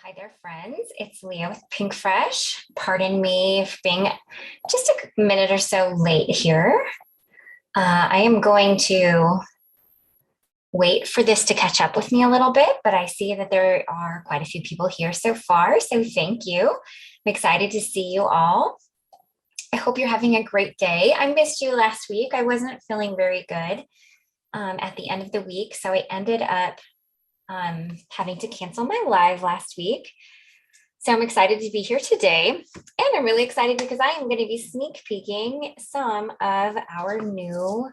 Hi there, friends. It's Leah with Pinkfresh. Pardon me for being just a minute or so late here. I am going to wait for this to catch up with me a little bit, but I see that there are quite a few people here so far, so thank you. I'm excited to see you all. I hope you're having a great day. I missed you last week. I wasn't feeling very good at the end of the week, so I ended up having to cancel my live last week. So I'm excited to be here today. And I'm really excited because I am going to be sneak peeking some of our new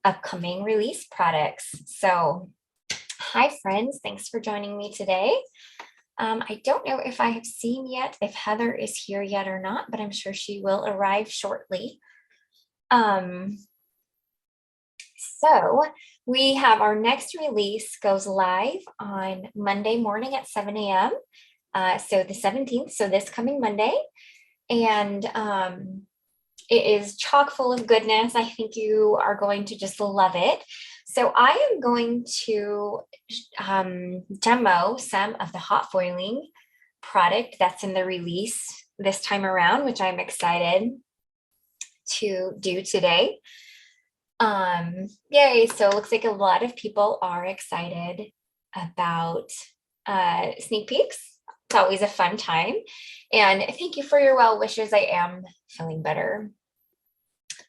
upcoming release products. So hi friends, thanks for joining me today. I don't know if I have seen yet if Heather is here yet or not, but I'm sure she will arrive shortly. So we have our next release goes live on Monday morning at 7 a.m. So the 17th, so this coming Monday. And it is chock full of goodness. I think you are going to just love it. So I am going to demo some of the hot foiling product that's in the release this time around, which I'm excited to do today. Yay, so it looks like a lot of people are excited about sneak peeks. It's always a fun time. And thank you for your well wishes. I am feeling better.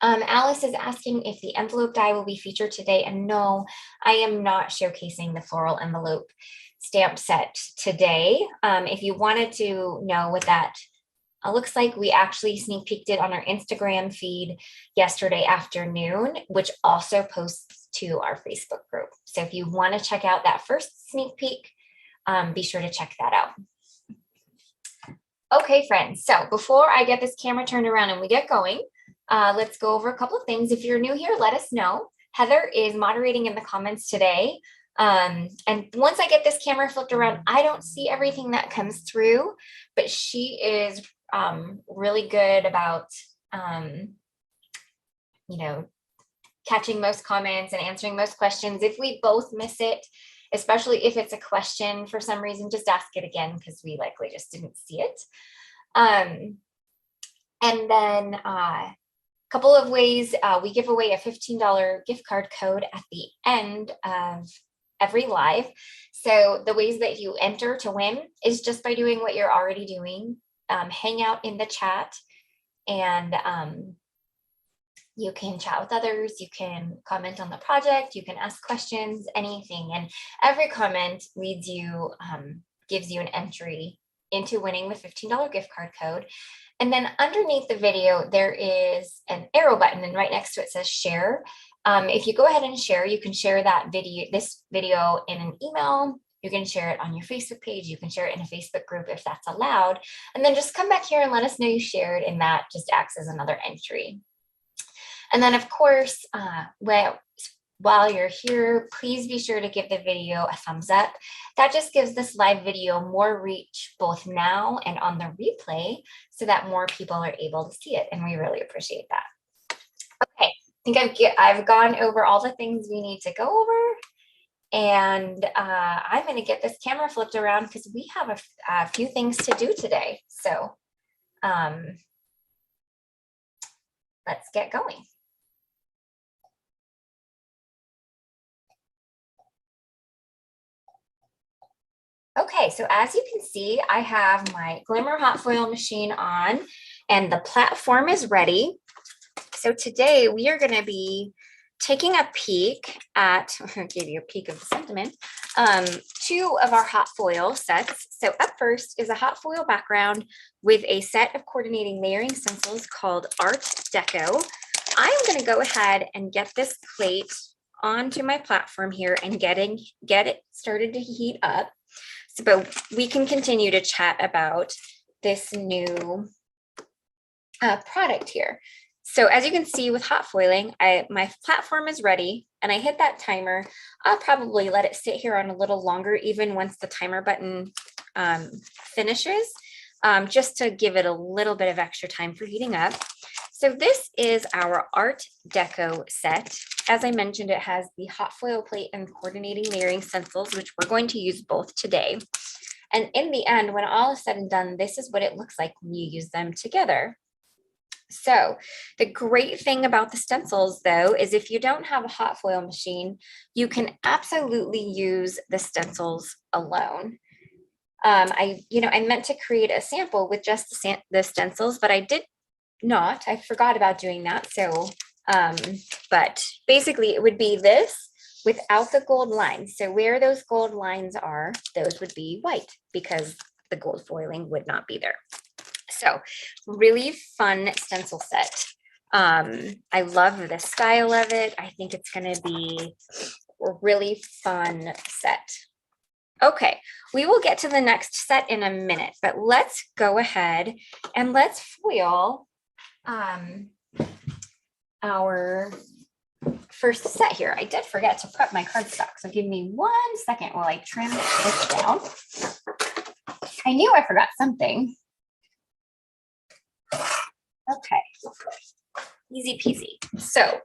Alice is asking if the envelope die will be featured today. And no, I am not showcasing the floral envelope stamp set today. If you wanted to know what that looks like, we actually sneak peeked it on our Instagram feed yesterday afternoon, which also posts to our Facebook group. So if you want to check out that first sneak peek, be sure to check that out. Okay, friends, so before I get this camera turned around and we get going, let's go over a couple of things. If you're new here, let us know. Heather is moderating in the comments today. And once I get this camera flipped around, I don't see everything that comes through, but she is really good about, catching most comments and answering most questions. If we both miss it, especially if it's a question for some reason, just ask it again because we likely just didn't see it. And then a couple of ways, we give away a $15 gift card code at the end of every live. So the ways that you enter to win is just by doing what you're already doing. Hang out in the chat and you can chat with others, you can comment on the project, you can ask questions, anything. And every comment leads you, gives you an entry into winning the $15 gift card code. And then underneath the video, there is an arrow button and right next to it says share. If you go ahead and share, you can share that video, this video in an email. You can share it on your Facebook page. You can share it in a Facebook group if that's allowed. And then just come back here and let us know you shared, and that just acts as another entry. And then, of course, while you're here, please be sure to give the video a thumbs up. That just gives this live video more reach both now and on the replay so that more people are able to see it. And we really appreciate that. Okay, I think I've gone over all the things we need to go over. And I'm going to get this camera flipped around because we have a few things to do today. So let's get going. Okay, so as you can see, I have my Glimmer hot foil machine on and the platform is ready. So today we are going to be taking a peek at, I'll give you a peek of the sentiment, two of our hot foil sets. So up first is a hot foil background with a set of coordinating layering stencils called Art Deco. I'm going to go ahead and get this plate onto my platform here and get it started to heat up. But we can continue to chat about this new product here. So as you can see with hot foiling, my platform is ready and I hit that timer. I'll probably let it sit here on a little longer, even once the timer button finishes, just to give it a little bit of extra time for heating up. So this is our Art Deco set. As I mentioned, it has the hot foil plate and coordinating layering stencils, which we're going to use both today. And in the end, when all is said and done, this is what it looks like when you use them together. So the great thing about the stencils, though, is if you don't have a hot foil machine, you can absolutely use the stencils alone. I meant to create a sample with just the stencils, but I did not. I forgot about doing that. So, but basically it would be this without the gold lines. So where those gold lines are, those would be white because the gold foiling would not be there. So really fun stencil set. I love the style of it. I think it's going to be a really fun set. Okay, we will get to the next set in a minute, but let's go ahead and let's foil our first set here. I did forget to prep my cardstock, so give me 1 second while I trim this down. I knew I forgot something. Okay, easy peasy. So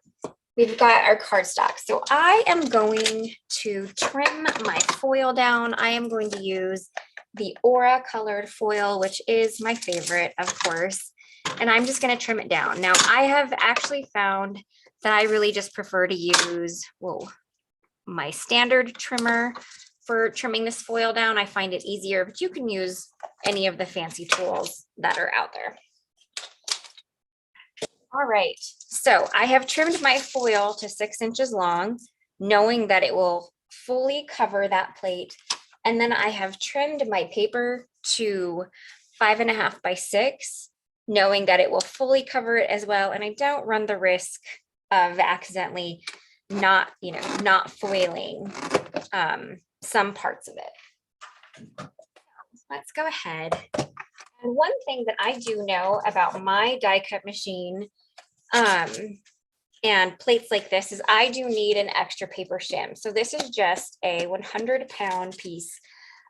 we've got our cardstock. So I am going to trim my foil down. I am going to use the Aura colored foil, which is my favorite, of course. And I'm just going to trim it down. Now, I have actually found that I really just prefer to use my standard trimmer for trimming this foil down. I find it easier, but you can use any of the fancy tools that are out there. All right, so I have trimmed my foil to 6 inches long, knowing that it will fully cover that plate. And then I have trimmed my paper to 5.5 by 6, knowing that it will fully cover it as well. And I don't run the risk of accidentally not foiling some parts of it. Let's go ahead. And one thing that I do know about my die cut machine and plates like this is I do need an extra paper shim. So this is just a 100-pound piece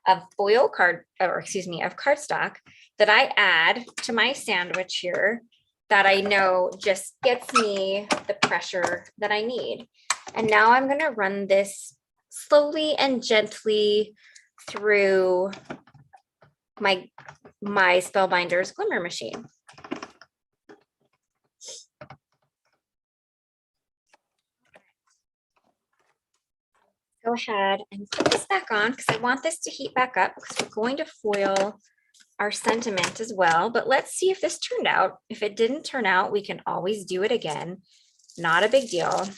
of of cardstock that I add to my sandwich here that I know just gets me the pressure that I need. And now I'm going to run this slowly and gently through my Spellbinders glimmer machine. Go ahead and put this back on because I want this to heat back up because we're going to foil our sentiment as well. But let's see if this turned out. If it didn't turn out, we can always do it again. Not a big deal.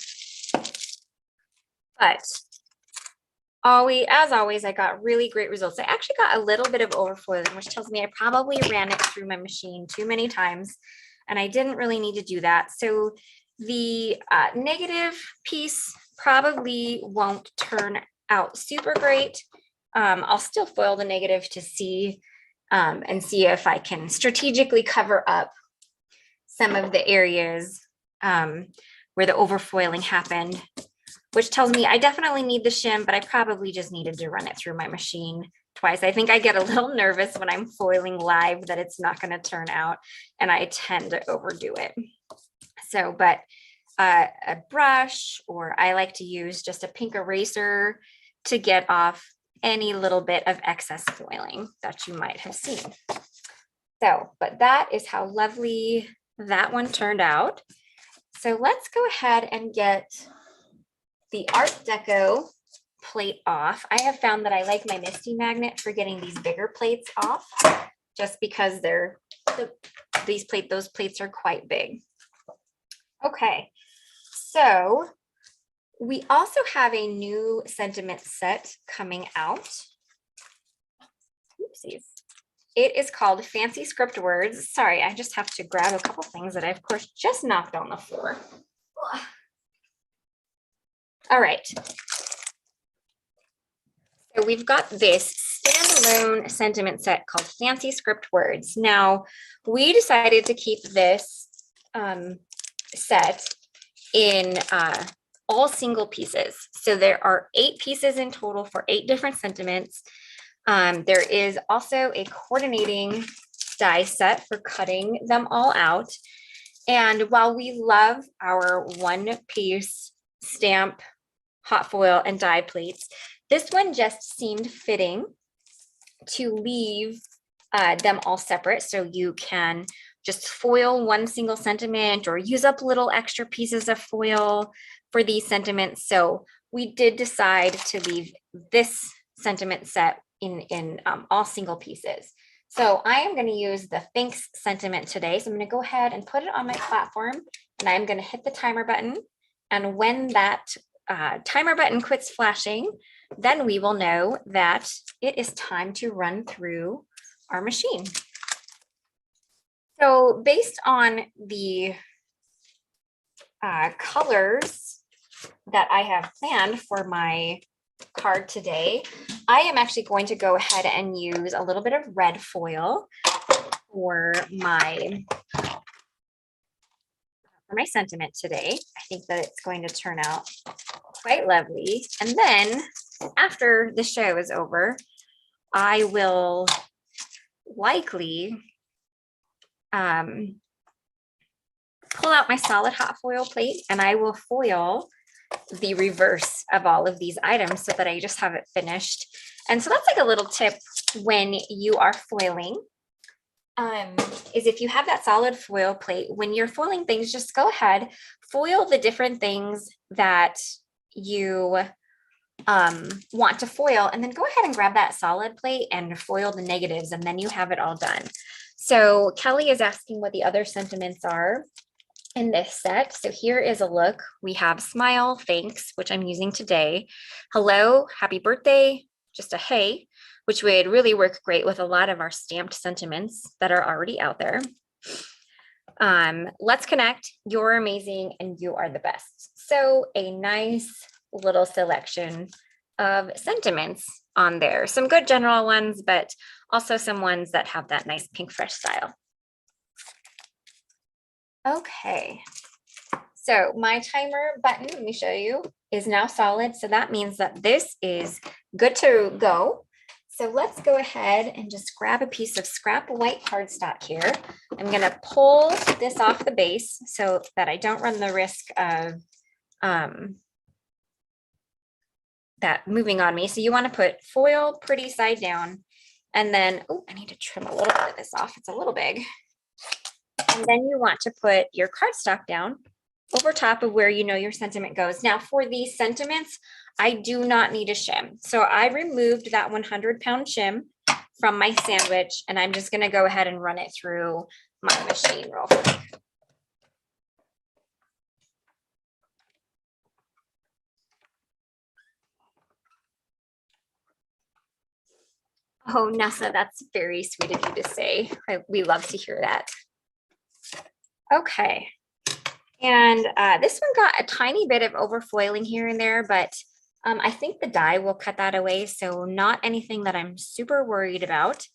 But as always, I got really great results. I actually got a little bit of overfoiling, which tells me I probably ran it through my machine too many times, and I didn't really need to do that. So the negative piece probably won't turn out super great. I'll still foil the negative to see and see if I can strategically cover up some of the areas where the overfoiling happened, which tells me I definitely need the shim, but I probably just needed to run it through my machine twice. I think I get a little nervous when I'm foiling live that it's not going to turn out, and I tend to overdo it. So, but a brush, or I like to use just a pink eraser to get off any little bit of excess foiling that you might have seen. So, but that is how lovely that one turned out. So let's go ahead and get the Art Deco plate off. I have found that I like my Misty magnet for getting these bigger plates off, just because those plates are quite big. Okay, so we also have a new sentiment set coming out. Oopsies. It is called Fancy Script Words. Sorry, I just have to grab a couple things that I, of course, just knocked on the floor. All right. So we've got this standalone sentiment set called Fancy Script Words. Now, we decided to keep this set in all single pieces. So there are 8 pieces in total for 8 different sentiments. There is also a coordinating die set for cutting them all out. And while we love our 1-piece stamp, hot foil, and die plates, this one just seemed fitting to leave them all separate. So you can just foil one single sentiment or use up little extra pieces of foil for these sentiments. So we did decide to leave this sentiment set in all single pieces. So I am going to use the Thanks sentiment today. So I'm going to go ahead and put it on my platform, and I'm going to hit the timer button. And when that timer button quits flashing, then we will know that it is time to run through our machine. So based on the colors that I have planned for my card today, I am actually going to go ahead and use a little bit of red foil for my sentiment today. I think that it's going to turn out quite lovely. And then after the show is over, I will likely pull out my solid hot foil plate, and I will foil the reverse of all of these items so that I just have it finished. And so that's like a little tip when you are foiling, is if you have that solid foil plate, when you're foiling things, just go ahead, foil the different things that you want to foil, and then go ahead and grab that solid plate and foil the negatives, and then you have it all done. So Kelly is asking what the other sentiments are in this set. So here is a look. We have smile, thanks, which I'm using today. Hello, happy birthday, just a hey, which would really work great with a lot of our stamped sentiments that are already out there. Let's connect, you're amazing, and you are the best. So a nice little selection of sentiments on there. Some good general ones, but also some ones that have that nice Pinkfresh style. Okay, so my timer button, let me show you, is now solid. So that means that this is good to go. So let's go ahead and just grab a piece of scrap white cardstock here. I'm gonna pull this off the base so that I don't run the risk of that moving on me. So you wanna put foil pretty side down, and then, oh, I need to trim a little bit of this off, it's a little big. And then you want to put your cardstock down over top of where you know your sentiment goes. Now for these sentiments, I do not need a shim. So I removed that 100-pound shim from my sandwich, and I'm just gonna go ahead and run it through my machine real quick. Oh, Nessa, that's very sweet of you to say. We love to hear that. Okay, and this one got a tiny bit of overfoiling here and there, but I think the die will cut that away, so not anything that I'm super worried about.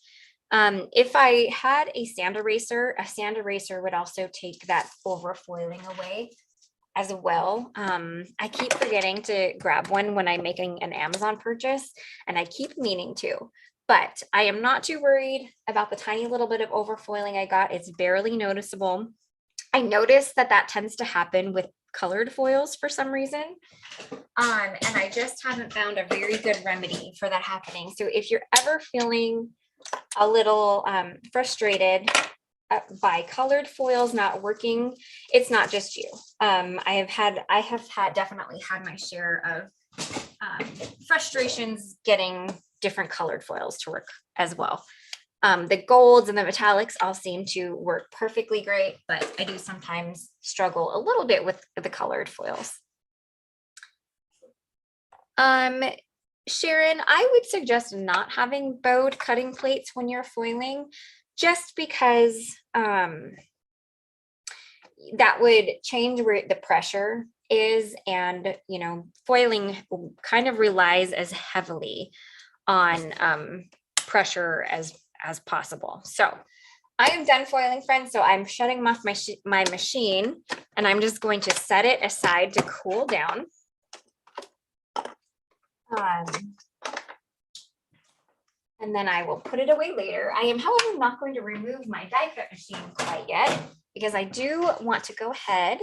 If I had a sand eraser would also take that overfoiling away as well. I keep forgetting to grab one when I'm making an Amazon purchase, and I keep meaning to. But I am not too worried about the tiny little bit of overfoiling I got. It's barely noticeable. I noticed that that tends to happen with colored foils for some reason. And I just haven't found a very good remedy for that happening. So if you're ever feeling a little frustrated by colored foils not working, it's not just you. I have definitely had my share of frustrations getting different colored foils to work as well. The golds and the metallics all seem to work perfectly great, but I do sometimes struggle a little bit with the colored foils. Sharon, I would suggest not having bowed cutting plates when you're foiling, just because that would change where the pressure is, and foiling kind of relies as heavily on pressure as possible. So I am done foiling, friends. So I'm shutting off my machine, and I'm just going to set it aside to cool down. And then I will put it away later. I am, however, not going to remove my die cut machine quite yet, because I do want to go ahead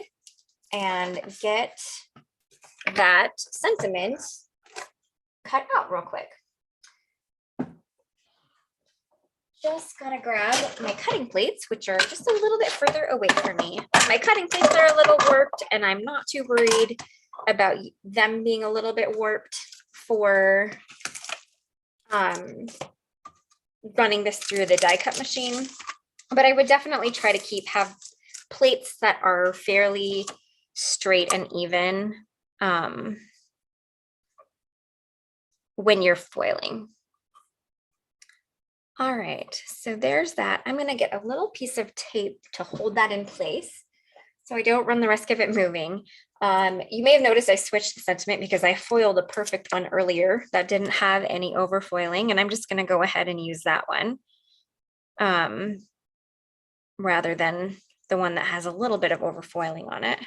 and get that sentiment cut out real quick. just gonna grab my cutting plates, which are just a little bit further away from me. My cutting plates are a little warped, and I'm not too worried about them being a little bit warped for running this through the die cut machine. But I would definitely try to have plates that are fairly straight and even when you're foiling. All right, so there's that. I'm going to get a little piece of tape to hold that in place so I don't run the risk of it moving. You may have noticed I switched the sentiment because I foiled a perfect one earlier that didn't have any overfoiling, and I'm just going to go ahead and use that one rather than the one that has a little bit of overfoiling on it.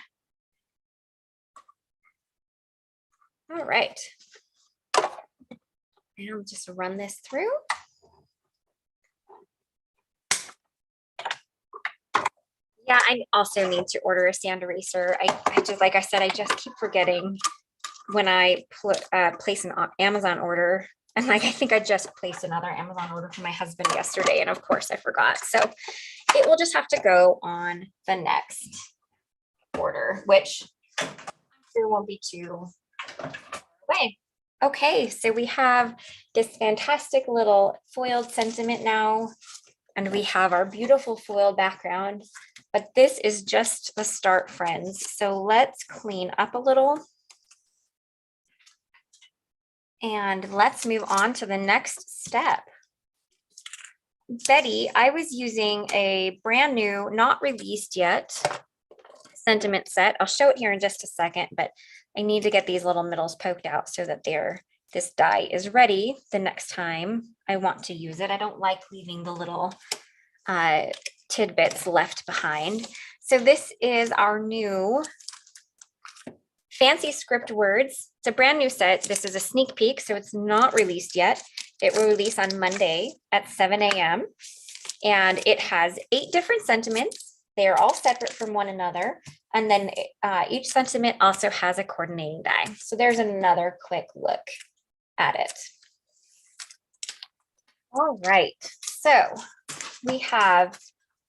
All right, and I'll just run this through. Yeah, I also need to order a sand eraser. I just, like I said, I just keep forgetting when I place an Amazon order. And like, I think I just placed another Amazon order for my husband yesterday. And of course I forgot. So it will just have to go on the next order, which I'm sure won't be too away. Okay, so we have this fantastic little foiled sentiment now. And we have our beautiful foil background, but this is just the start, friends. So let's clean up a little. And let's move on to the next step. Betty, I was using a brand new, not released yet, sentiment set. I'll show it here in just a second, but I need to get these little middles poked out so that this die is ready the next time I want to use it. I don't like leaving the little tidbits left behind. So this is our new Fancy Script Words. It's a brand new set. This is a sneak peek, so it's not released yet. It will release on Monday at 7 a.m. And it has 8 different sentiments. They are all separate from one another. And then each sentiment also has a coordinating die. So there's another quick look at it. All right, so we have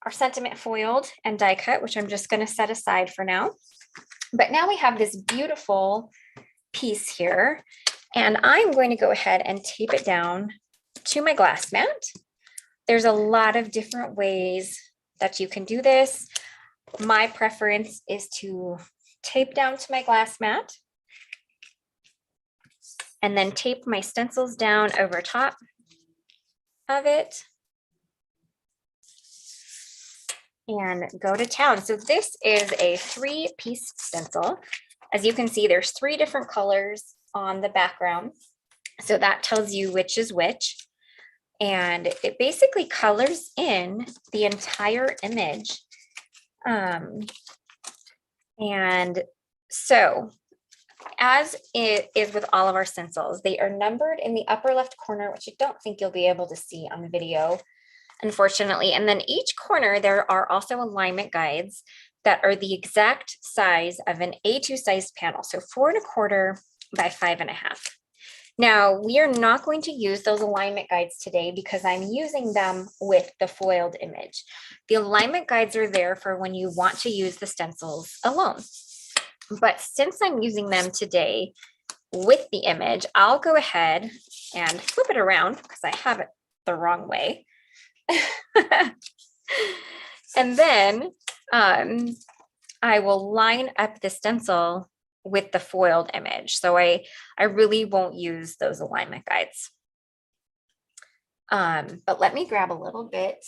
our sentiment foiled and die cut, which I'm just going to set aside for now. But now we have this beautiful piece here, and I'm going to go ahead and tape it down to my glass mat. There's a lot of different ways that you can do this. My preference is to tape down to my glass mat and then tape my stencils down over top of it and go to town. So this is a 3-piece stencil. As you can see, there's 3 different colors on the background. So that tells you which is which. And it basically colors in the entire image. And so as it is with all of our stencils, they are numbered in the upper left corner, which I don't think you'll be able to see on the video, unfortunately. And then each corner, there are also alignment guides that are the exact size of an A2 size panel. So 4 1/4 by 5 1/2. Now, we are not going to use those alignment guides today because I'm using them with the foiled image. The alignment guides are there for when you want to use the stencils alone. But since I'm using them today with the image, I'll go ahead and flip it around because I have it the wrong way. And then I will line up the stencil with the foiled image. So I really won't use those alignment guides. But let me grab a little bit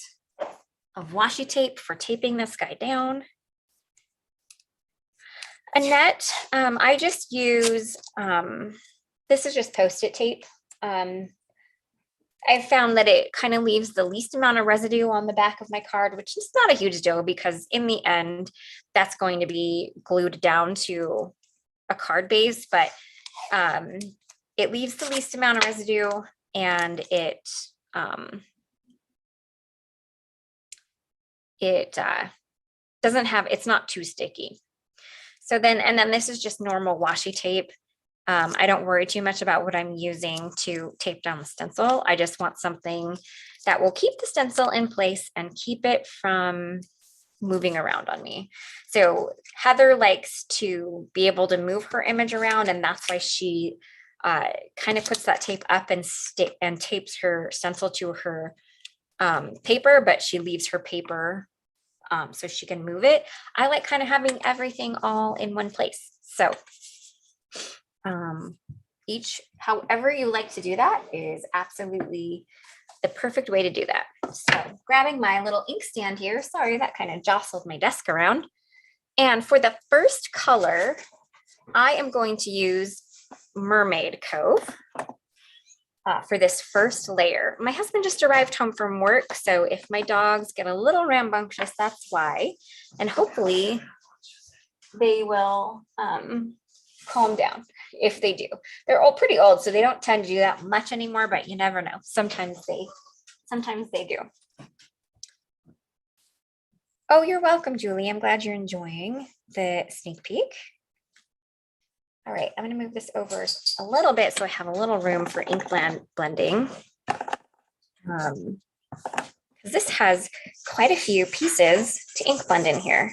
of washi tape for taping this guy down. Annette, I just use, this is just Post-it tape. I've found that it kind of leaves the least amount of residue on the back of my card, which is not a huge deal because in the end, that's going to be glued down to a card base, but it leaves the least amount of residue and it doesn't have, it's not too sticky. So then, and then this is just normal washi tape. I don't worry too much about what I'm using to tape down the stencil. I just want something that will keep the stencil in place and keep it from moving around on me. So Heather likes to be able to move her image around, and that's why she kind of puts that tape up and tapes her stencil to her paper, but she leaves her paper so she can move it. I like kind of having everything all in one place. So however you like to do that is absolutely the perfect way to do that. So grabbing my little inkstand here, sorry, that kind of jostled my desk around. And for the first color, I am going to use Mermaid Cove for this first layer. My husband just arrived home from work, so if my dogs get a little rambunctious, that's why. And hopefully they will calm down if they do. They're all pretty old, so they don't tend to do that much anymore, but you never know. Sometimes they do. Oh, you're welcome, Julie. I'm glad you're enjoying the sneak peek. All right, I'm going to move this over a little bit so I have a little room for ink blending. This has quite a few pieces to ink blend in here.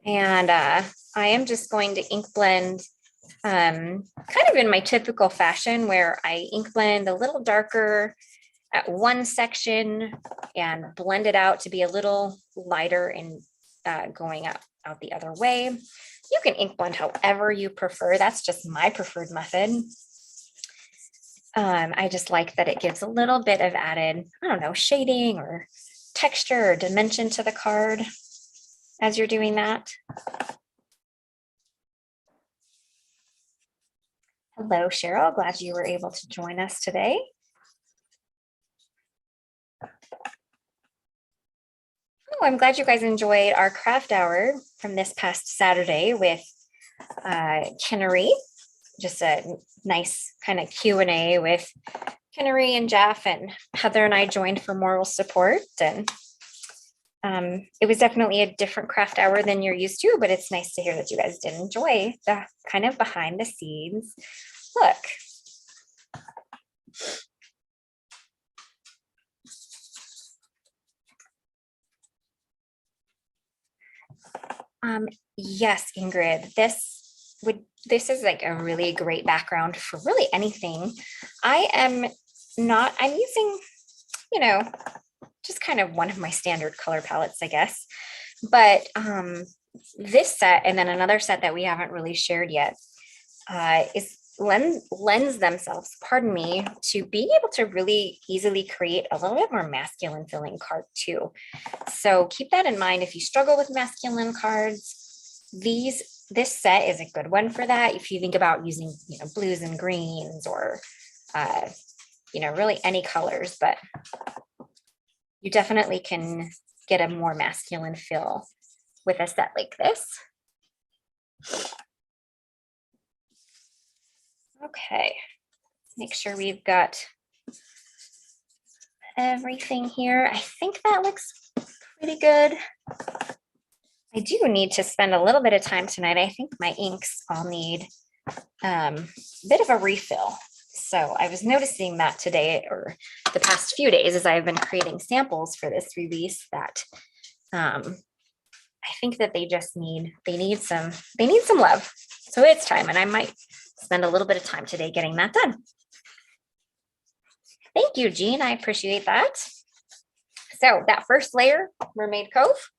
And I am just going to ink blend kind of in my typical fashion where I ink blend a little darker at one section and blend it out to be a little lighter and going out the other way. You can ink blend however you prefer. That's just my preferred method. I just like that it gives a little bit of added, I don't know, shading or texture or dimension to the card as you're doing that. Hello, Cheryl. Glad you were able to join us today. Oh, I'm glad you guys enjoyed our craft hour from this past Saturday with Kinnery. Just a nice kind of Q&A with Kinnery and Jeff, and Heather and I joined for moral support. And it was definitely a different craft hour than you're used to, but it's nice to hear that you guys did enjoy the kind of behind the scenes look. Yes, Ingrid, this is like a really great background for really anything. I'm using, you know, just kind of one of my standard color palettes, I guess. But this set and then another set that we haven't really shared yet lends themselves, pardon me, to being able to really easily create a little bit more masculine feeling card too. So keep that in mind if you struggle with masculine cards. This set is a good one for that. If you think about using, you know, blues and greens or you know, really any colors, but you definitely can get a more masculine feel with a set like this. Okay, make sure we've got everything here. I think that looks pretty good. I do need to spend a little bit of time tonight. I think my inks all need a bit of a refill. So I was noticing that today or the past few days as I've been creating samples for this release that I think that they need some love. So it's time, and I might spend a little bit of time today getting that done. Thank you, Jean. I appreciate that. So that first layer, Mermaid Cove.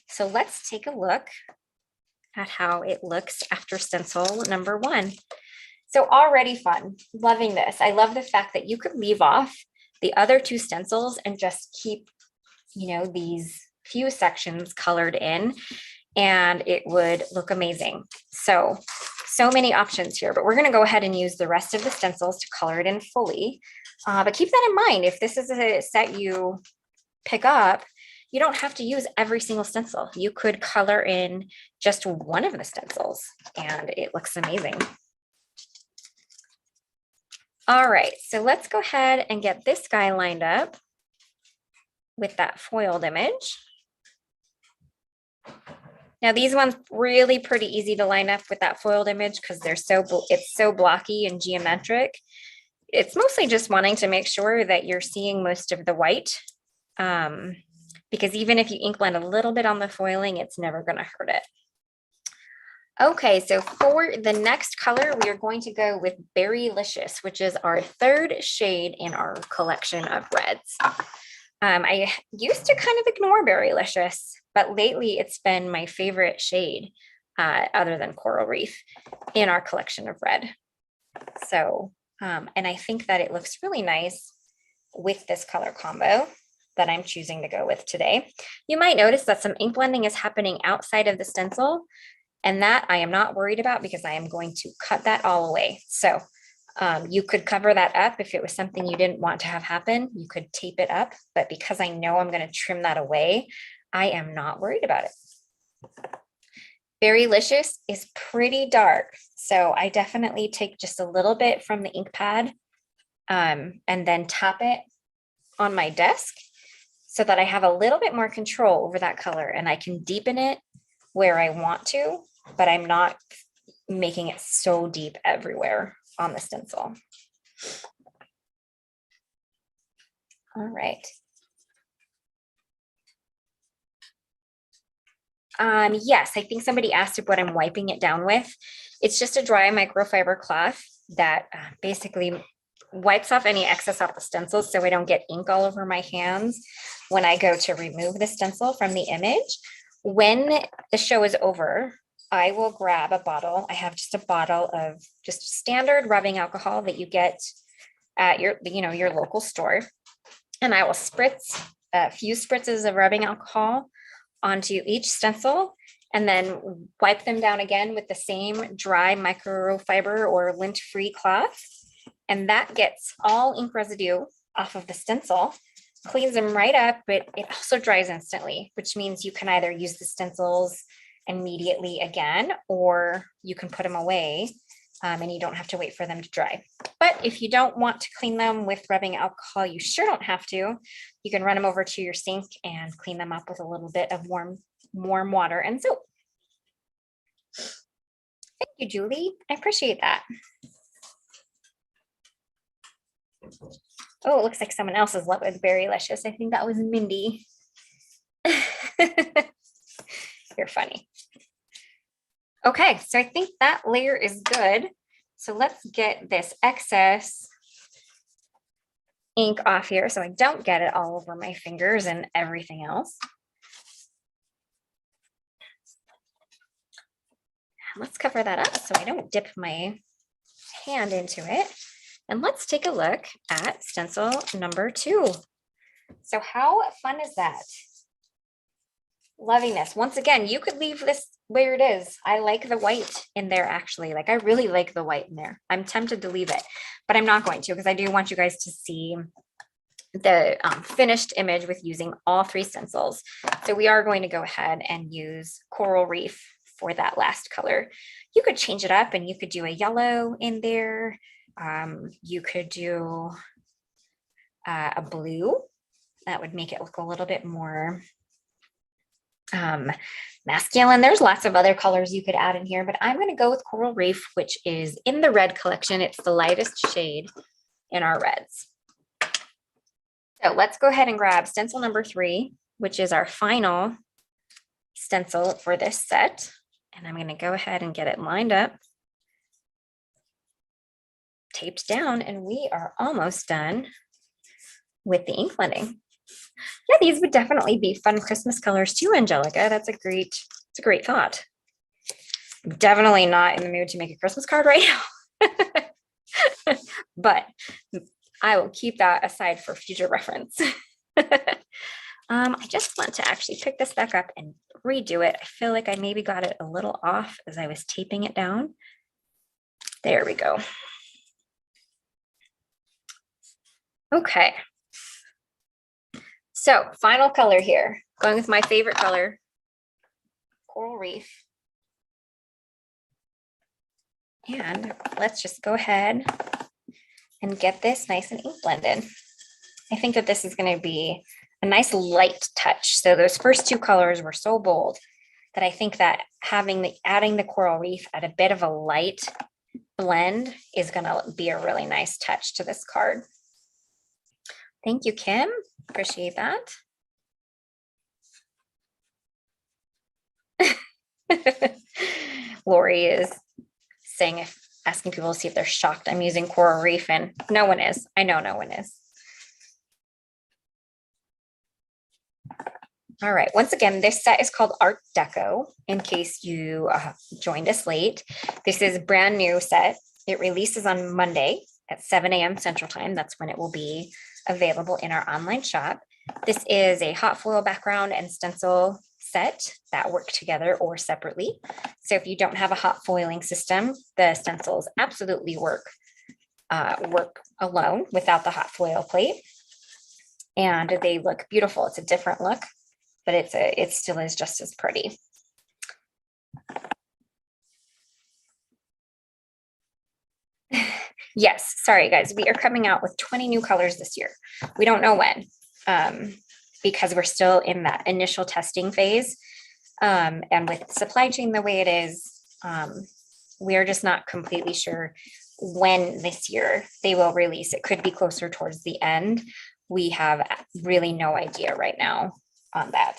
So let's take a look at how it looks after stencil number 1. So already fun, loving this. I love the fact that you could leave off the other 2 stencils and just keep, you know, these few sections colored in, and it would look amazing. So many options here, but we're going to go ahead and use the rest of the stencils to color it in fully. But keep that in mind. If this is a set you pick up, you don't have to use every single stencil. You could color in just one of the stencils and it looks amazing. All right, so let's go ahead and get this guy lined up with that foiled image. Now these ones really pretty easy to line up with that foiled image because it's so blocky and geometric. It's mostly just wanting to make sure that you're seeing most of the white. Because even if you ink blend a little bit on the foiling, it's never going to hurt it. Okay, so for the next color, we are going to go with Berrylicious, which is our third shade in our collection of reds. I used to kind of ignore Berrylicious, but lately it's been my favorite shade, other than Coral Reef, in our collection of red. So, and I think that it looks really nice with this color combo that I'm choosing to go with today. You might notice that some ink blending is happening outside of the stencil, and that I am not worried about because I am going to cut that all away. So you could cover that up if it was something you didn't want to have happen. You could tape it up, but because I know I'm going to trim that away, I am not worried about it. Berrylicious is pretty dark, so I definitely take just a little bit from the ink pad and then tap it on my desk so that I have a little bit more control over that color and I can deepen it where I want to, but I'm not making it so deep everywhere on the stencil. All right. Yes, I think somebody asked what I'm wiping it down with. It's just a dry microfiber cloth that basically wipes off any excess off the stencil so I don't get ink all over my hands when I go to remove the stencil from the image. When the show is over, I will grab a bottle. I have just a bottle of just standard rubbing alcohol that you get at your local store. And I will spritz a few spritzes of rubbing alcohol onto each stencil and then wipe them down again with the same dry microfiber or lint-free cloth. And that gets all ink residue off of the stencil, cleans them right up, but it also dries instantly, which means you can either use the stencils immediately again, or you can put them away and you don't have to wait for them to dry. But if you don't want to clean them with rubbing alcohol, you sure don't have to. You can run them over to your sink and clean them up with a little bit of warm water and soap. Thank you, Julie. I appreciate that. Oh, it looks like someone else is lit with Berrylicious. I think that was Mindy. You're funny. Okay, so I think that layer is good. So let's get this excess ink off here so I don't get it all over my fingers and everything else. Let's cover that up so I don't dip my hand into it. And let's take a look at stencil number 2. So how fun is that? Loving this. Once again, you could leave this where it is. I like the white in there actually. Like I really like the white in there. I'm tempted to leave it, but I'm not going to because I do want you guys to see the finished image with using all 3 stencils. So we are going to go ahead and use Coral Reef for that last color. You could change it up and you could do a yellow in there. You could do a blue. That would make it look a little bit more masculine. There's lots of other colors you could add in here, but I'm going to go with Coral Reef, which is in the red collection. It's the lightest shade in our reds. So let's go ahead and grab stencil number 3, which is our final stencil for this set. And I'm going to go ahead and get it lined up, taped down, and we are almost done with the ink blending. Yeah, these would definitely be fun Christmas colors too, Angelica. It's a great thought. I'm definitely not in the mood to make a Christmas card right now, but I will keep that aside for future reference. I just want to actually pick this back up and redo it. I feel like I maybe got it a little off as I was taping it down. There we go. Okay. So final color here, going with my favorite color, Coral Reef. And let's just go ahead and get this nice and ink blended. I think that this is going to be a nice light touch. So those first 2 colors were so bold that I think that adding the coral reef at a bit of a light blend is gonna be a really nice touch to this card. Thank you, Kim. Appreciate that. Lori is saying, asking people to see if they're shocked I'm using coral reef, and no one is. I know no one is. All right, once again, this set is called Art Deco, in case you joined us late. This is a brand new set. It releases on Monday at 7 a.m. Central Time. That's when it will be available in our online shop. This is a hot foil background and stencil set that work together or separately. So if you don't have a hot foiling system, the stencils absolutely work alone without the hot foil plate. And they look beautiful. It's a different look, but it still is just as pretty. Yes, sorry guys, we are coming out with 20 new colors this year. We don't know when, because we're still in that initial testing phase. And with supply chain the way it is, we are just not completely sure when this year they will release. It could be closer towards the end. We have really no idea right now on that.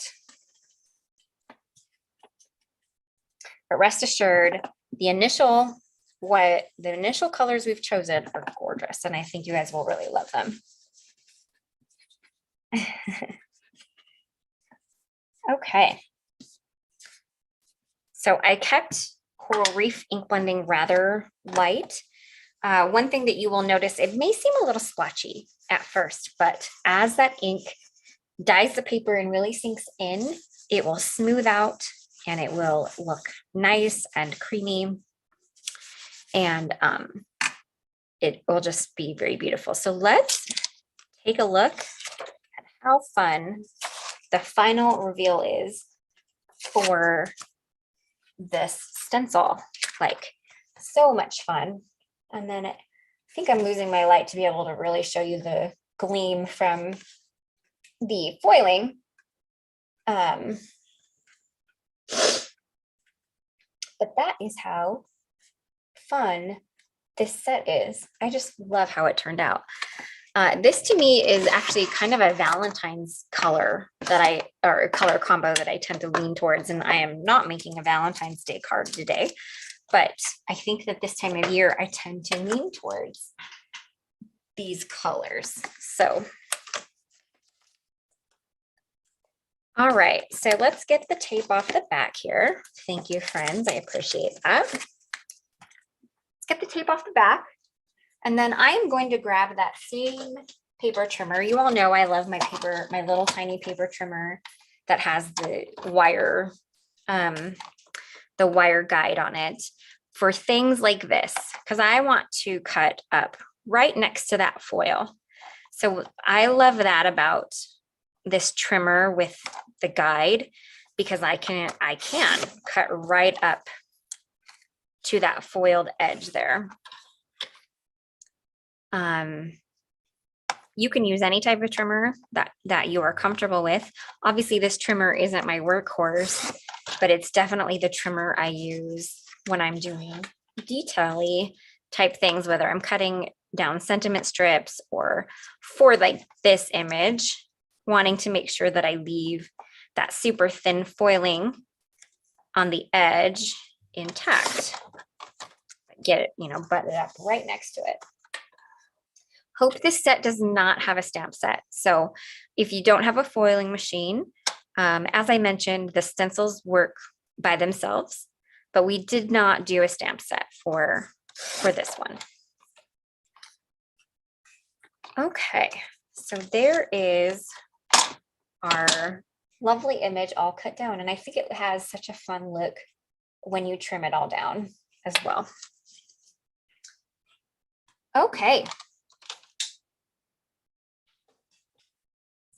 But rest assured, the initial colors we've chosen are gorgeous, and I think you guys will really love them. Okay. So I kept Coral Reef ink blending rather light. One thing that you will notice, it may seem a little splotchy at first, but as that ink dyes the paper and really sinks in, it will smooth out and it will look nice and creamy. And it will just be very beautiful. So let's take a look at how fun the final reveal is for this stencil. Like, so much fun. And then I think I'm losing my light to be able to really show you the gleam from the foiling. But that is how fun this set is. I just love how it turned out. This to me is actually kind of a Valentine's color or color combo that I tend to lean towards, and I am not making a Valentine's Day card today, but I think that this time of year I tend to lean towards these colors. So, all right, so let's get the tape off the back here. Thank you, friends. I appreciate that. Let's get the tape off the back. And then I am going to grab that same paper trimmer. You all know I love my little tiny paper trimmer that has the wire guide on it for things like this, because I want to cut up right next to that foil. So I love that about this trimmer with the guide, because I can cut right up to that foiled edge there. You can use any type of trimmer that you are comfortable with. Obviously, this trimmer isn't my workhorse, but it's definitely the trimmer I use when I'm doing detail-y type things, whether I'm cutting down sentiment strips or for like this image, wanting to make sure that I leave that super thin foiling on the edge intact. Get it, butt it up right next to it. Hope this set does not have a stamp set. So if you don't have a foiling machine, as I mentioned, the stencils work by themselves, but we did not do a stamp set for this one. Okay, so there is our lovely image all cut down, and I think it has such a fun look when you trim it all down as well. Okay.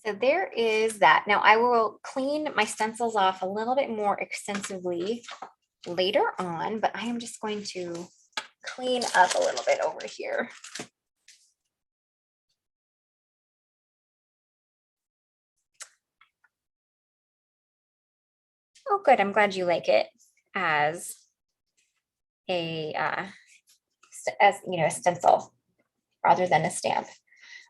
So there is that. Now I will clean my stencils off a little bit more extensively later on, but I am just going to clean up a little bit over here. Oh, good. I'm glad you like it as a, a stencil rather than a stamp.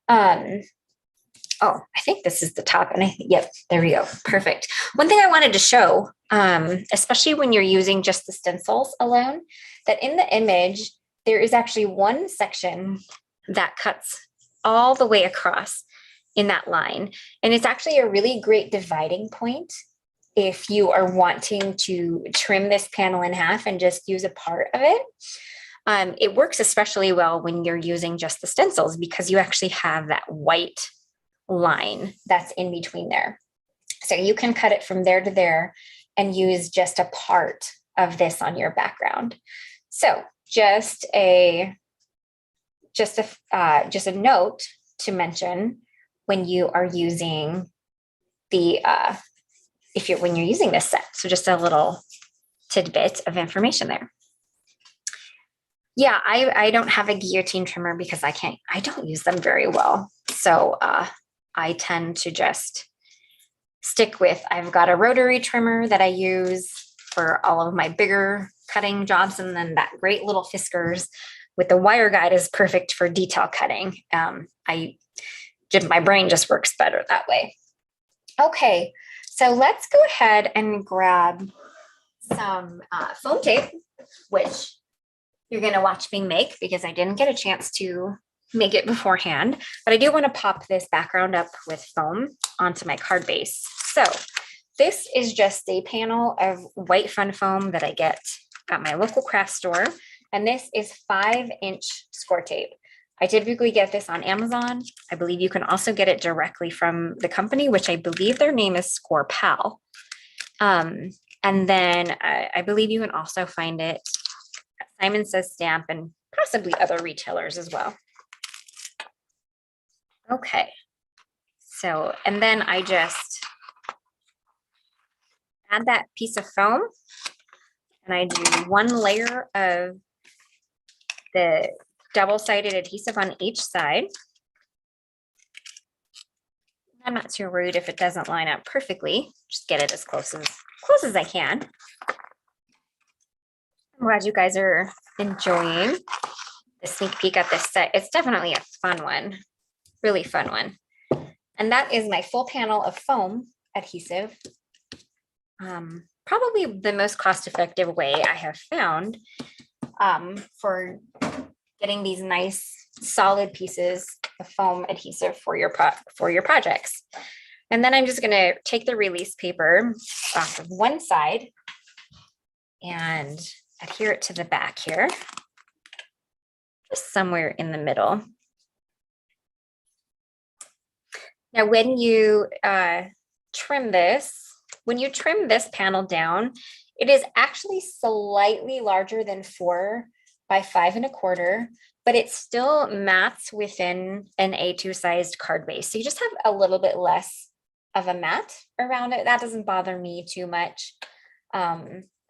Oh, I think this is the top, and yep, there we go. Perfect. One thing I wanted to show, especially when you're using just the stencils alone, that in the image, there is actually one section that cuts all the way across in that line. And it's actually a really great dividing point if you are wanting to trim this panel in half and just use a part of it. It works especially well when you're using just the stencils because you actually have that white line that's in between there. So you can cut it from there to there and use just a part of this on your background. So just a note to mention when you are using the when you're using this set. So just a little tidbit of information there. Yeah, I don't have a guillotine trimmer because I don't use them very well. So I tend to just stick with, I've got a rotary trimmer that I use for all of my bigger cutting jobs. And then that great little Fiskars with the wire guide is perfect for detail cutting. My brain just works better that way. Okay, so let's go ahead and grab some foam tape, which you're going to watch me make because I didn't get a chance to make it beforehand, but I do want to pop this background up with foam onto my card base. So this is just a panel of white fun foam that I get at my local craft store. And this is 5-inch score tape. I typically get this on Amazon. I believe you can also get it directly from the company, which I believe their name is Score Pal. And then I believe you can also find it at Simon Says Stamp and possibly other retailers as well. Okay, so, and then I just add that piece of foam and I do one layer of the double-sided adhesive on each side. I'm not too worried if it doesn't line up perfectly, just get it as close as I can. I'm glad you guys are enjoying the sneak peek at this set. It's definitely a fun one. Really fun one. And that is my full panel of foam adhesive. Probably the most cost-effective way I have found for getting these nice solid pieces of foam adhesive for your projects. And then I'm just going to take the release paper off of one side and adhere it to the back here, just somewhere in the middle. Now, when you trim this panel down, it is actually slightly larger than 4 by 5 1/4, but it still mats within an A2 sized card base. So you just have a little bit less of a mat around it. That doesn't bother me too much.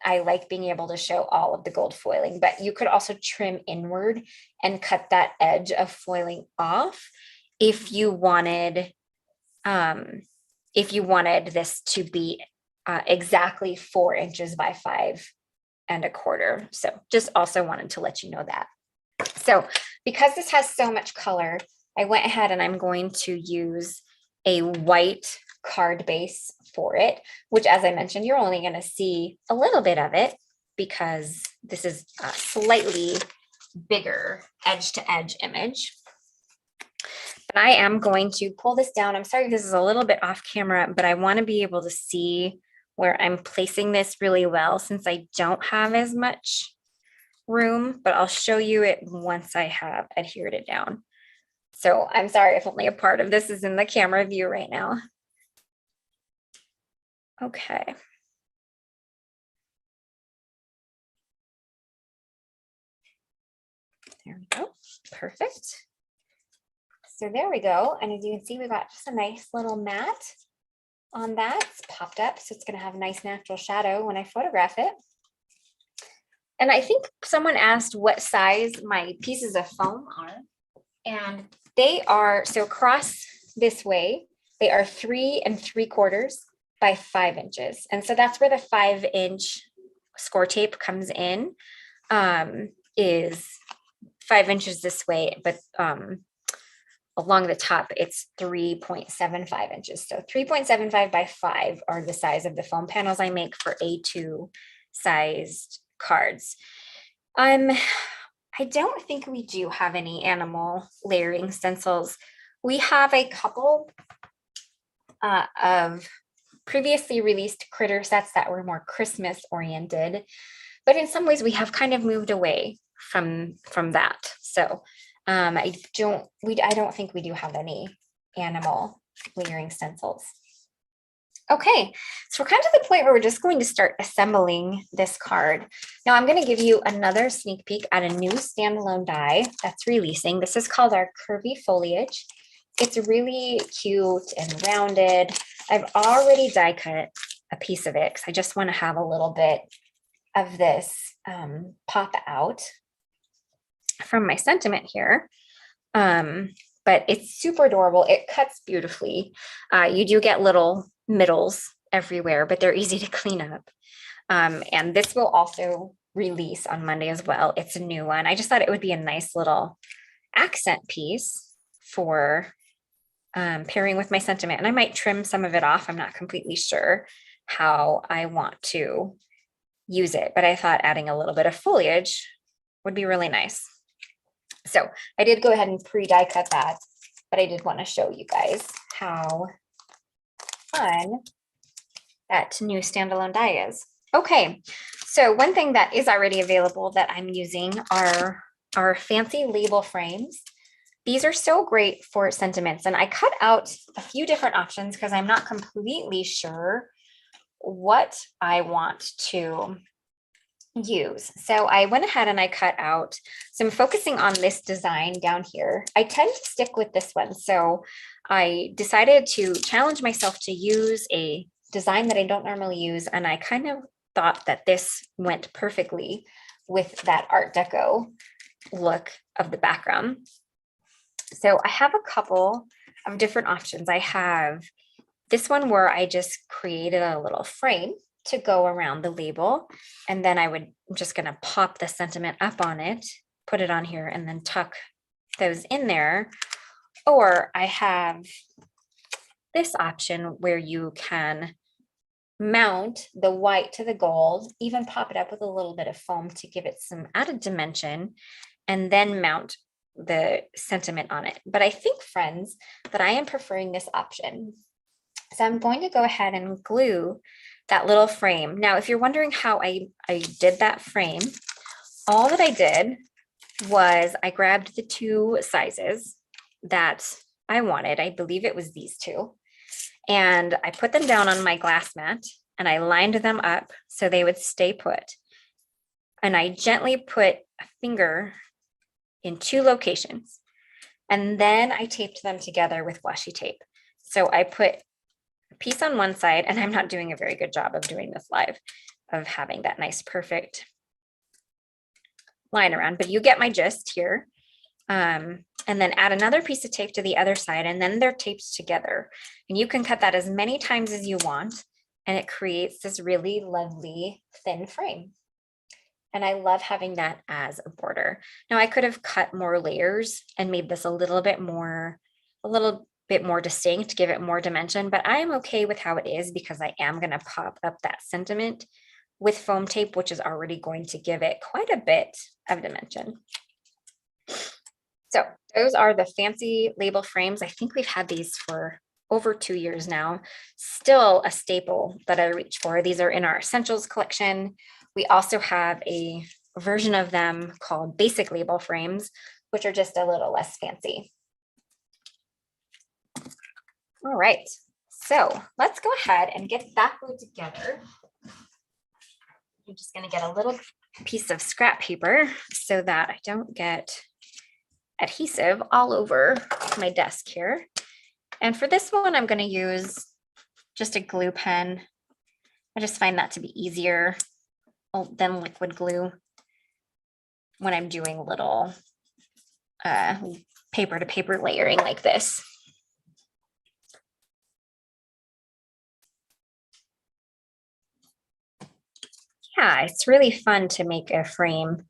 I like being able to show all of the gold foiling, but you could also trim inward and cut that edge of foiling off if you wanted this to be exactly 4 inches by 5 1/4. So just also wanted to let you know that. So because this has so much color, I went ahead and I'm going to use a white card base for it, which, as I mentioned, you're only going to see a little bit of it because this is a slightly bigger edge to edge image. But I am going to pull this down. I'm sorry, this is a little bit off camera, but I want to be able to see where I'm placing this really well since I don't have as much room, but I'll show you it once I have adhered it down. So I'm sorry if only a part of this is in the camera view right now. Okay. There we go. Perfect. So there we go. And as you can see, we got just a nice little mat on that. It's popped up, so it's going to have a nice natural shadow when I photograph it. And I think someone asked what size my pieces of foam are. And they are, so across this way, they are 3 3/4 by 5 inches. And so that's where the 5-inch score tape comes in, is 5 inches this way, but along the top, it's 3.75 inches. So 3.75 by 5 are the size of the foam panels I make for A2 sized cards. I don't think we do have any animal layering stencils. We have a couple of previously released critter sets that were more Christmas oriented, but in some ways we have kind of moved away from that. So I don't think we do have any animal layering stencils. Okay, so we're kind of to the point where we're just going to start assembling this card. Now I'm going to give you another sneak peek at a new standalone die that's releasing. This is called our Curvy Foliage. It's really cute and rounded. I've already die cut a piece of it because I just want to have a little bit of this pop out from my sentiment here. But it's super adorable. It cuts beautifully. You do get little middles everywhere, but they're easy to clean up. And this will also release on Monday as well. It's a new one. I just thought it would be a nice little accent piece for pairing with my sentiment. And I might trim some of it off. I'm not completely sure how I want to use it, but I thought adding a little bit of foliage would be really nice. So I did go ahead and pre-die cut that, but I did want to show you guys how fun that new standalone die is. Okay, so one thing that is already available that I'm using are our fancy label frames. These are so great for sentiments, and I cut out a few different options because I'm not completely sure what I want to use. So I went ahead and I cut out, so I'm focusing on this design down here. I tend to stick with this one. So I decided to challenge myself to use a design that I don't normally use. And I kind of thought that this went perfectly with that Art Deco look of the background. So I have a couple of different options. I have this one where I just created a little frame to go around the label. And then I'm just going to pop the sentiment up on it, put it on here, and then tuck those in there. Or I have this option where you can mount the white to the gold, even pop it up with a little bit of foam to give it some added dimension, and then mount the sentiment on it. But I think, friends, that I am preferring this option. So I'm going to go ahead and glue that little frame. Now, if you're wondering how I did that frame, all that I did was I grabbed the two sizes that I wanted. I believe it was these two. And I put them down on my glass mat and I lined them up so they would stay put. And I gently put a finger in two locations. And then I taped them together with washi tape. So I put piece on one side, and I'm not doing a very good job of doing this live, of having that nice perfect line around, but you get my gist here. And then add another piece of tape to the other side, and then they're taped together. And you can cut that as many times as you want, and it creates this really lovely thin frame. And I love having that as a border. Now I could have cut more layers and made this a little bit more distinct, give it more dimension, but I am okay with how it is because I am going to pop up that sentiment with foam tape, which is already going to give it quite a bit of dimension. So those are the fancy label frames. I think we've had these for over 2 years now. Still a staple that I reach for. These are in our essentials collection. We also have a version of them called basic label frames, which are just a little less fancy. All right, so let's go ahead and get that glued together. I'm just going to get a little piece of scrap paper so that I don't get adhesive all over my desk here. And for this one, I'm going to use just a glue pen. I just find that to be easier than liquid glue when I'm doing little paper to paper layering like this. Yeah, it's really fun to make a frame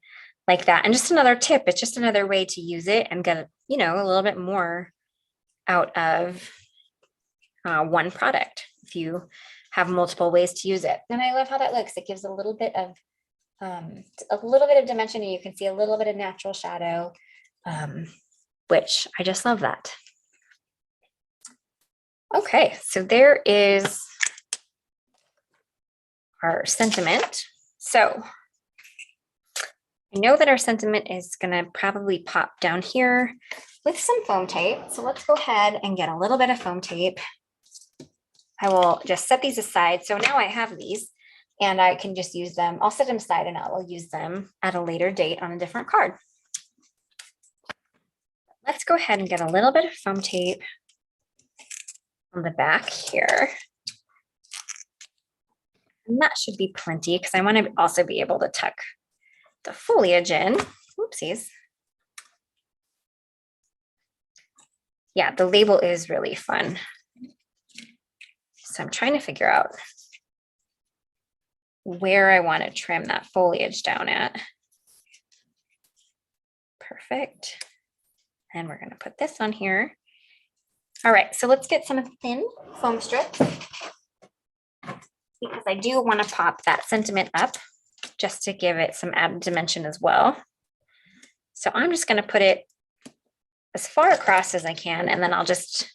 like that. And just another tip, it's just another way to use it and get, you know, a little bit more out of one product if you have multiple ways to use it. And I love how that looks. It gives a little bit of dimension, and you can see a little bit of natural shadow, which I just love that. Okay, so there is our sentiment. So I know that our sentiment is going to probably pop down here with some foam tape. So let's go ahead and get a little bit of foam tape. I will just set these aside. So now I have these and I can just use them. I'll set them aside and I will use them at a later date on a different card. Let's go ahead and get a little bit of foam tape on the back here. And that should be plenty because I want to also be able to tuck the foliage in. Oopsies. Yeah, the label is really fun. So I'm trying to figure out where I want to trim that foliage down at. Perfect. And we're going to put this on here. All right, so let's get some thin foam strips because I do want to pop that sentiment up just to give it some added dimension as well. So I'm just going to put it as far across as I can, and then I'll just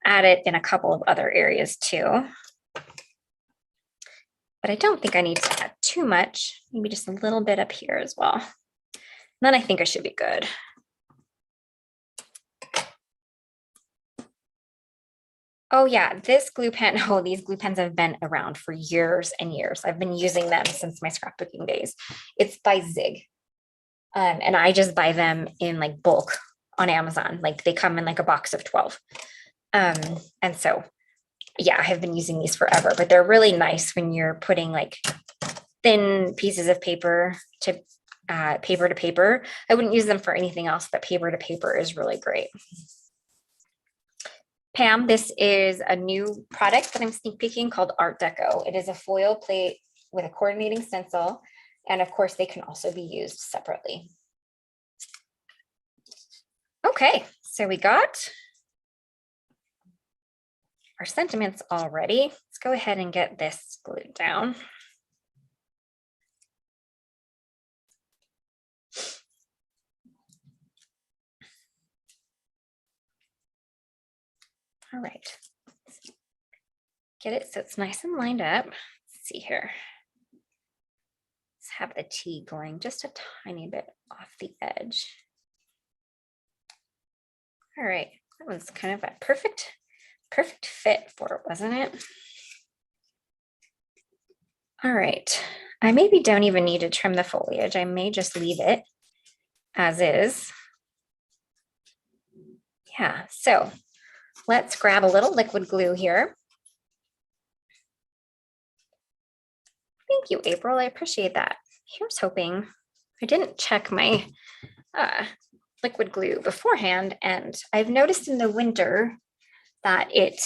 add it in a couple of other areas too. But I don't think I need to add too much, maybe just a little bit up here as well. And then I think I should be good. Oh yeah, this glue pen, oh, these glue pens have been around for years and years. I've been using them since my scrapbooking days. It's by Zig. And I just buy them in like bulk on Amazon. Like they come in like a box of 12. And so, yeah, I have been using these forever, but they're really nice when you're putting like thin pieces of paper to paper. I wouldn't use them for anything else, but paper to paper is really great. Pam, this is a new product that I'm sneak peeking called Art Deco. It is a foil plate with a coordinating stencil. And of course, they can also be used separately. Okay, so we got our sentiments already. Let's go ahead and get this glued down. All right, get it so it's nice and lined up. Let's see here. Let's have the T going just a tiny bit off the edge. All right, that one's kind of a perfect fit for it, wasn't it? All right, I maybe don't even need to trim the foliage. I may just leave it as is. Yeah, so let's grab a little liquid glue here. Thank you, April. I appreciate that. Here's hoping. I didn't check my liquid glue beforehand, and I've noticed in the winter that it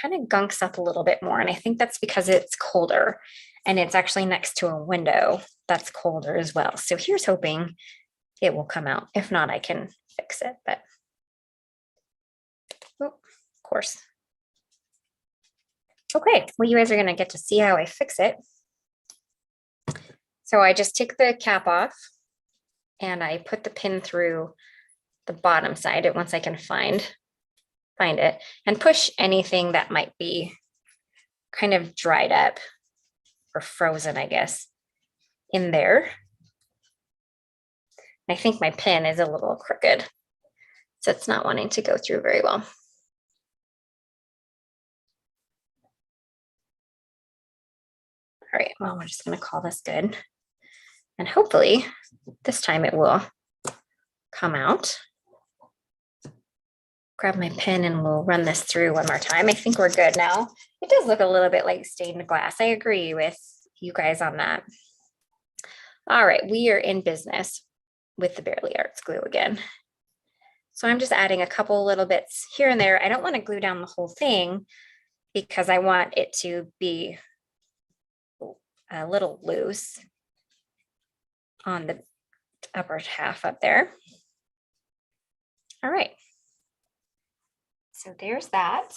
kind of gunks up a little bit more, and I think that's because it's colder, and it's actually next to a window that's colder as well. So here's hoping it will come out. If not, I can fix it, but oh, of course. Okay, well, you guys are gonna get to see how I fix it. So I just take the cap off and I put the pin through the bottom side once I can find it, and push anything that might be kind of dried up or frozen, I guess, in there. I think my pin is a little crooked, so it's not wanting to go through very well. All right, well, we're just going to call this good. And hopefully this time it will come out. Grab my pen and we'll run this through one more time. I think we're good now. It does look a little bit like stained glass. I agree with you guys on that. All right, we are in business with the Berrylicious Arts glue again. So I'm just adding a couple little bits here and there. I don't want to glue down the whole thing because I want it to be a little loose on the upper half up there. All right. So there's that.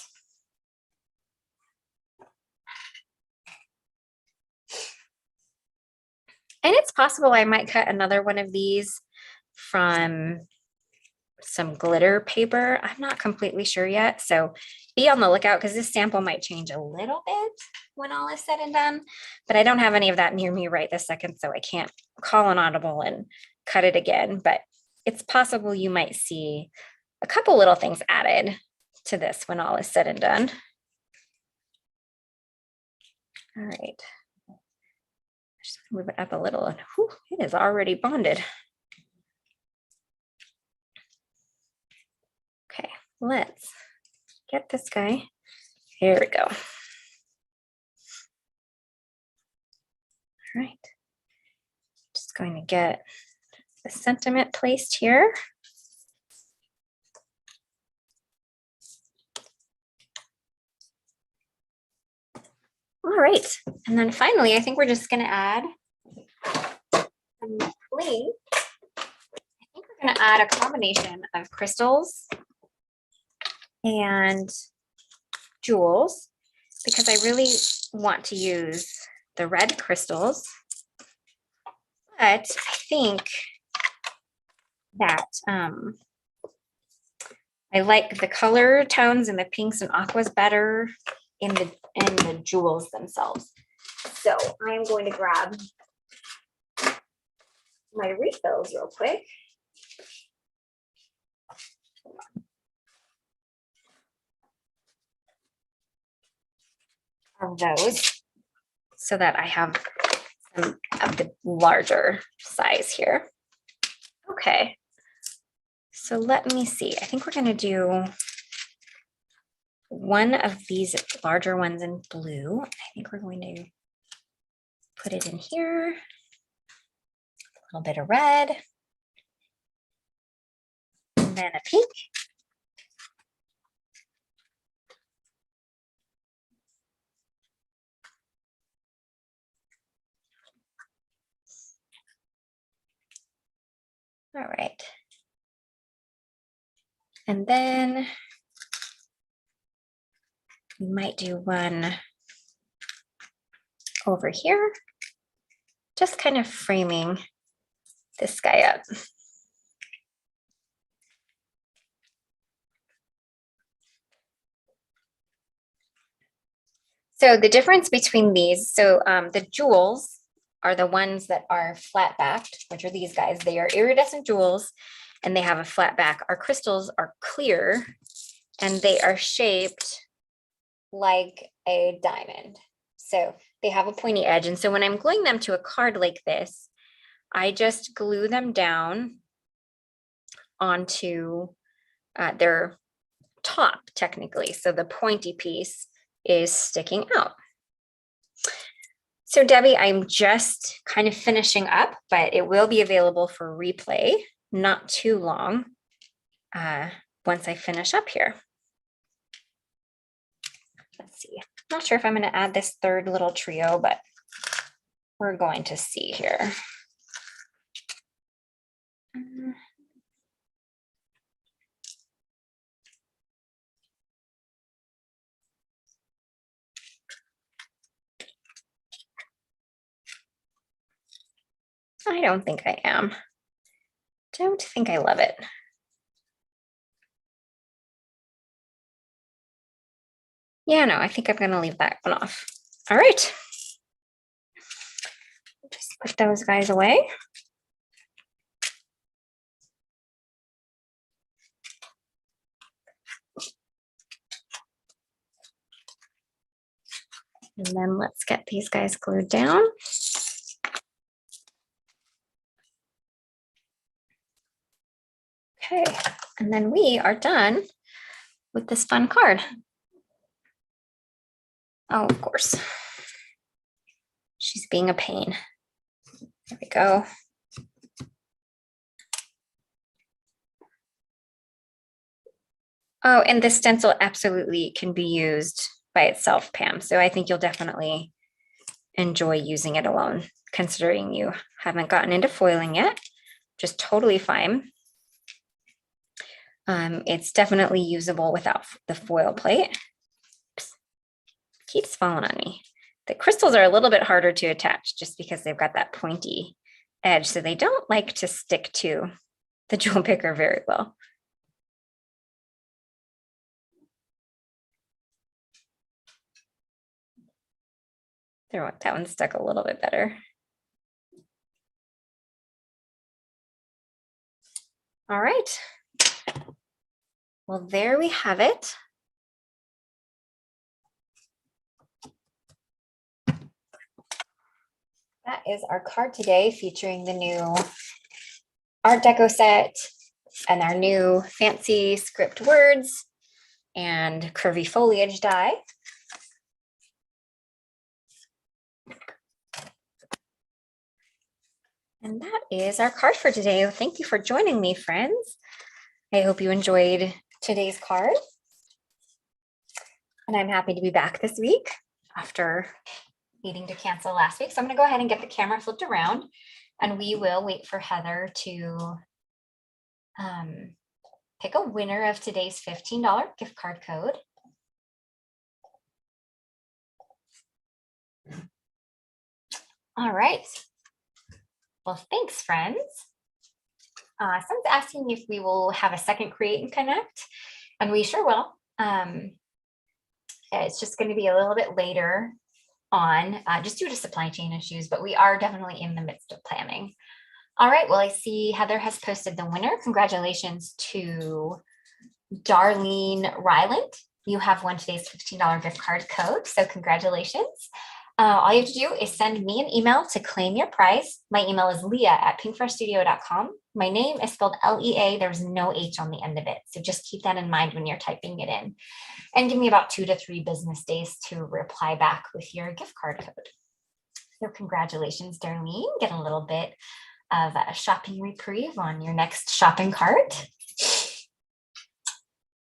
And it's possible I might cut another one of these from some glitter paper. I'm not completely sure yet. So be on the lookout because this sample might change a little bit when all is said and done. But I don't have any of that near me right this second, so I can't call an audible and cut it again. But it's possible you might see a couple little things added to this when all is said and done. All right. Just move it up a little and whew, it is already bonded. Okay, let's get this guy. Here we go. All right. Just going to get the sentiment placed here. All right, and then finally, I think we're just gonna add some bling. I think we're gonna add a combination of crystals and jewels because I really want to use the red crystals, but I think that I like the color tones and the pinks and aquas better in the jewels themselves. So I'm going to grab my refills real quick. Of those so that I have some of the larger size here. Okay, so let me see. I think we're going to do one of these larger ones in blue. I think we're going to put it in here. A little bit of red. And then a pink. All right. And then we might do one over here, just kind of framing this guy up. So the difference between these, so the jewels are the ones that are flat backed, which are these guys. They are iridescent jewels and they have a flat back. Our crystals are clear and they are shaped like a diamond. So they have a pointy edge. And so when I'm gluing them to a card like this, I just glue them down onto their top technically. So the pointy piece is sticking out. So Debbie, I'm just kind of finishing up, but it will be available for replay not too long once I finish up here. Let's see. Not sure if I'm going to add this third little trio, but we're going to see here. I don't think I am. Don't think I love it. Yeah, no, I think I'm going to leave that one off. All right. Just put those guys away. And then let's get these guys glued down. Okay, and then we are done with this fun card. Oh, of course. She's being a pain. There we go. Oh, and this stencil absolutely can be used by itself, Pam. So I think you'll definitely enjoy using it alone, considering you haven't gotten into foiling yet, just totally fine. It's definitely usable without the foil plate. Oops. Keeps falling on me. The crystals are a little bit harder to attach just because they've got that pointy edge, so they don't like to stick to the jewel picker very well. There, that one stuck a little bit better. All right. Well, there we have it. That is our card today, featuring the new Art Deco set and our new fancy script words and curvy foliage die. And that is our card for today. Thank you for joining me, friends. I hope you enjoyed today's card. And I'm happy to be back this week after needing to cancel last week. So I'm going to go ahead and get the camera flipped around, and we will wait for Heather to pick a winner of today's $15 gift card code. All right. Well, thanks, friends. Someone's asking if we will have a second Create and Connect, and we sure will. It's just going to be a little bit later on, just due to supply chain issues, but we are definitely in the midst of planning. All right, well, I see Heather has posted the winner. Congratulations to Darlene Ryland. You have won today's $15 gift card code, so congratulations. All you have to do is send me an email to claim your prize. My email is leah@pinkfreshstudio.com. My name is spelled L-E-A. There's no H on the end of it. So just keep that in mind when you're typing it in. And give me about 2 to 3 business days to reply back with your gift card code. So congratulations, Darlene. Get a little bit of a shopping reprieve on your next shopping cart.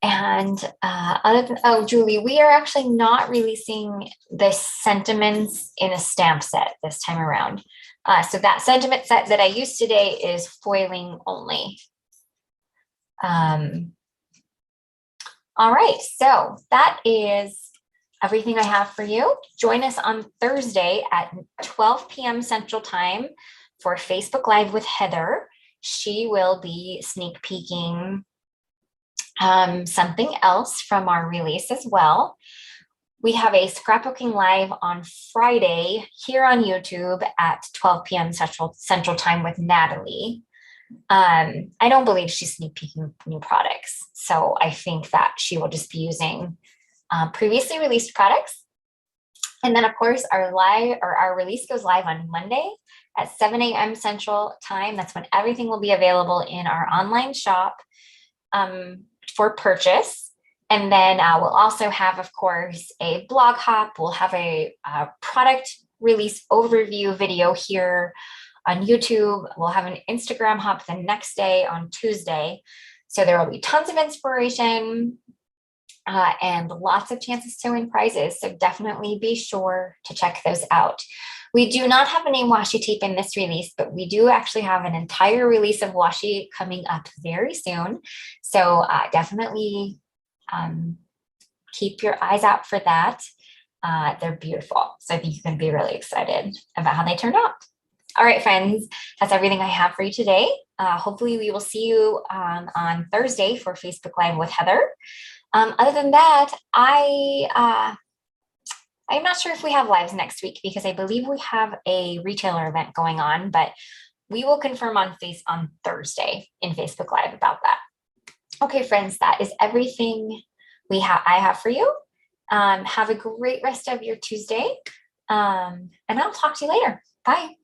And oh, Julie, we are actually not releasing the sentiments in a stamp set this time around. So that sentiment set that I used today is foiling only. All right, so that is everything I have for you. Join us on Thursday at 12 p.m. Central Time for Facebook Live with Heather. She will be sneak peeking something else from our release as well. We have a scrapbooking live on Friday here on YouTube at 12 p.m. Central Time with Natalie. I don't believe she's sneak peeking new products, so I think that she will just be using previously released products. And then, of course, our release goes live on Monday at 7 a.m. Central Time. That's when everything will be available in our online shop for purchase. And then we'll also have, of course, a blog hop. We'll have a product release overview video here on YouTube. We'll have an Instagram hop the next day on Tuesday. So there will be tons of inspiration and lots of chances to win prizes. So definitely be sure to check those out. We do not have a name washi tape in this release, but we do actually have an entire release of washi coming up very soon. So definitely keep your eyes out for that. They're beautiful. So I think you can be really excited about how they turned out. All right, friends, that's everything I have for you today. Hopefully we will see you on Thursday for Facebook Live with Heather. Other than that, I'm not sure if we have lives next week because I believe we have a retailer event going on, but we will confirm on Thursday in Facebook Live about that. Okay, friends, that is everything I have for you. Have a great rest of your Tuesday, and I'll talk to you later. Bye.